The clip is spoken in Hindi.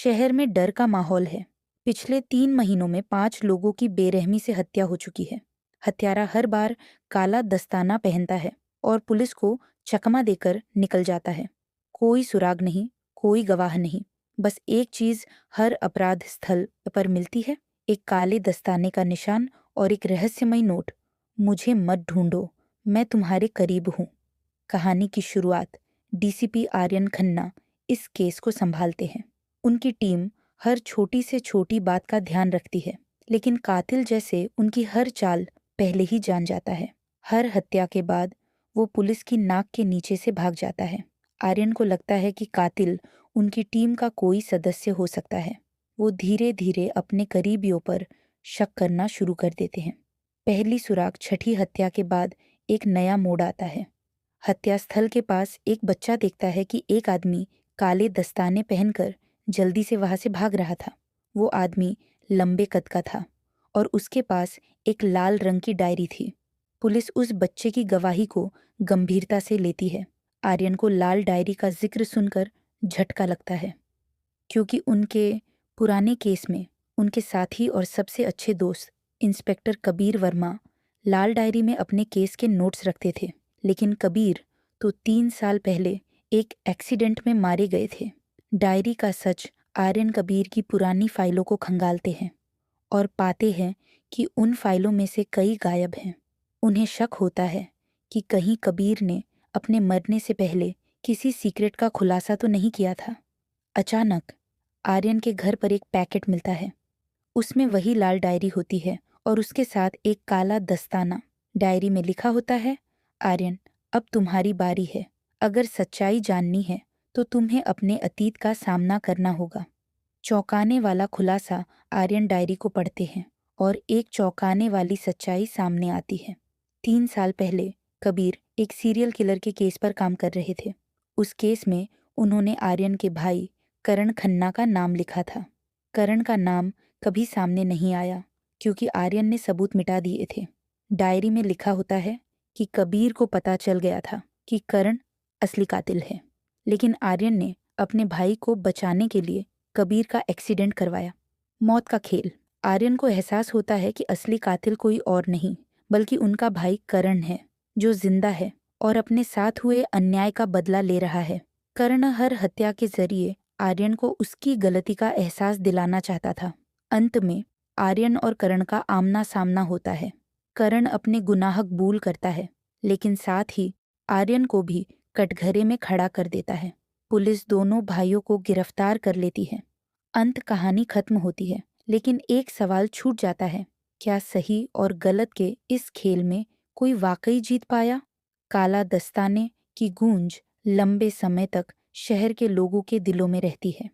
शहर में डर का माहौल है। पिछले 3 महीनों में 5 लोगों की बेरहमी से हत्या हो चुकी है। हत्यारा हर बार काला दस्ताना पहनता है और पुलिस को चकमा देकर निकल जाता है। कोई सुराग नहीं, कोई गवाह नहीं। बस एक चीज हर अपराध स्थल पर मिलती है, एक काले दस्ताने का निशान और एक रहस्यमय नोट। मुझे मत ढूंढो, मैं तुम्हारे करीब हूँ। कहानी की शुरुआत डीसीपी आर्यन खन्ना इस केस को संभालते हैं। उनकी टीम हर छोटी से छोटी बात का ध्यान रखती है, लेकिन कातिल जैसे उनकी हर चाल पहले ही जान जाता है। हर हत्या के बाद वो पुलिस की नाक के नीचे से भाग जाता है। आर्यन को लगता है कि कातिल उनकी टीम का कोई सदस्य हो सकता है। वो धीरे धीरे अपने करीबियों पर शक करना शुरू कर देते हैं। पहली सुराग छठी हत्या के बाद एक नया मोड़ आता है। हत्या स्थल के पास एक बच्चा देखता है कि एक आदमी काले दस्ताने पहनकर जल्दी से वहां से भाग रहा था। वो आदमी लंबे कद का था और उसके पास एक लाल रंग की डायरी थी। पुलिस उस बच्चे की गवाही को गंभीरता से लेती है। आर्यन को लाल डायरी का जिक्र सुनकर झटका लगता है, क्योंकि उनके पुराने केस में उनके साथी और सबसे अच्छे दोस्त इंस्पेक्टर कबीर वर्मा लाल डायरी में अपने केस के नोट्स रखते थे। लेकिन कबीर तो 3 साल पहले एक एक्सीडेंट में मारे गए थे। डायरी का सच आर्यन कबीर की पुरानी फाइलों को खंगालते हैं और पाते हैं कि उन फाइलों में से कई गायब हैं। उन्हें शक होता है कि कहीं कबीर ने अपने मरने से पहले किसी सीक्रेट का खुलासा तो नहीं किया था। अचानक आर्यन के घर पर एक पैकेट मिलता है। उसमें वही लाल डायरी होती है और उसके साथ एक काला दस्ताना। डायरी में लिखा होता है, आर्यन, अब तुम्हारी बारी है। अगर सच्चाई जाननी है तो तुम्हें अपने अतीत का सामना करना होगा। चौंकाने वाला खुलासा। आर्यन डायरी को पढ़ते हैं और एक चौंकाने वाली सच्चाई सामने आती है। 3 साल पहले कबीर एक सीरियल किलर के केस पर काम कर रहे थे। उस केस में उन्होंने आर्यन के भाई करण खन्ना का नाम लिखा था। करण का नाम कभी सामने नहीं आया क्योंकि आर्यन ने सबूत मिटा दिए थे। डायरी में लिखा होता है कि कबीर को पता चल गया था कि करण असली कातिल है, लेकिन आर्यन ने अपने भाई को बचाने के लिए कबीर का एक्सीडेंट करवाया। मौत का खेल। आर्यन को एहसास होता है कि असली कातिल कोई और नहीं बल्कि उनका भाई करण है, जो जिंदा है और अपने साथ हुए अन्याय का बदला ले रहा है। कर्ण हर हत्या के जरिए आर्यन को उसकी गलती का एहसास दिलाना चाहता था। अंत में आर्यन और करण का आमना सामना होता है। करण अपने गुनाह कबूल करता है, लेकिन साथ ही आर्यन को भी कटघरे में खड़ा कर देता है। पुलिस दोनों भाइयों को गिरफ्तार कर लेती है। अंत कहानी खत्म होती है, लेकिन एक सवाल छूट जाता है, क्या सही और गलत के इस खेल में कोई वाकई जीत पाया? काला दस्ताने की गूंज लंबे समय तक शहर के लोगों के दिलों में रहती है।